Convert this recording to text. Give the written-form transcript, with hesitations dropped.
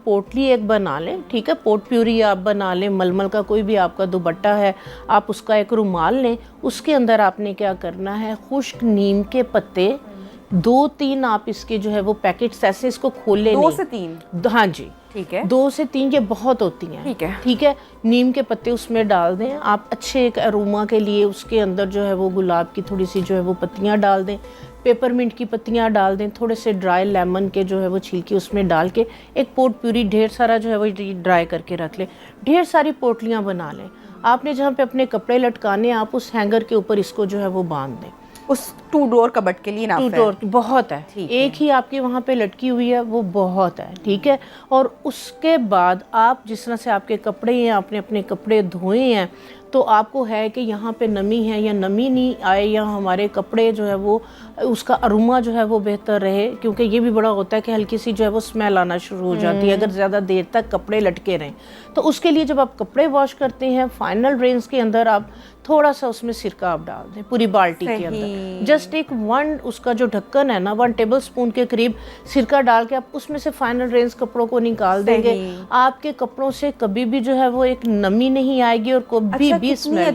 पोटली एक बना लें, ठीक है, पोट प्यूरी आप बना लें, मलमल का कोई भी आपका दुपट्टा है, आप उसका एक रुमाल लें, उसके अंदर आपने क्या करना है, खुश्क नीम के पत्ते 2-3 आप इसके जो है वो पैकेट्स ऐसे इसको खोले 2 नहीं, से 3, हाँ जी, ठीक है, 2 से 3 ये बहुत होती हैं, ठीक है, ठीक है। नीम के पत्ते उसमें डाल दें आप, अच्छे एक अरोमा के लिए उसके अंदर जो है वो गुलाब की थोड़ी सी जो है वो पत्तियां डाल दें, पेपरमिंट की पत्तियां डाल दें, थोड़े से ड्राई लेमन के जो है वो छिलके उसमें डाल के एक पोट प्यूरी ढेर सारा जो है वो ड्राई करके रख लें, ढेर सारी पोटलियाँ बना लें। आपने जहाँ पे अपने कपड़े लटकाने आप उस हैंगर के ऊपर इसको जो है वो बांध दें, उस 2 डोर कबट के लिए ना, 2 डोर बहुत है, एक ही आपकी वहाँ पे लटकी हुई है वो बहुत है, ठीक है। और उसके बाद आप जिस तरह से आपके कपड़े हैं, आपने अपने कपड़े धोए हैं, तो आपको है कि यहाँ पे नमी है या नमी नहीं आए, या हमारे कपड़े जो है वो उसका अरोमा जो है वो बेहतर रहे, क्योंकि ये भी बड़ा होता है कि हल्की सी जो है वो स्मेल आना शुरू हो जाती है अगर ज़्यादा देर तक कपड़े लटके रहें। तो उसके लिए जब आप कपड़े वॉश करते हैं, फाइनल रेंज के अंदर आप थोड़ा सा उसमें सिरका आप डाल दें पूरी बाल्टी के अंदर, जस्ट एक 1 उसका जो ढक्कन है ना 1 टेबल स्पून के करीब सिरका डाल के आप उसमें से फाइनल रेंज कपड़ों को निकाल देंगे, आपके कपड़ों से कभी भी जो है वो एक नमी नहीं आएगी और कभी भी स्मेल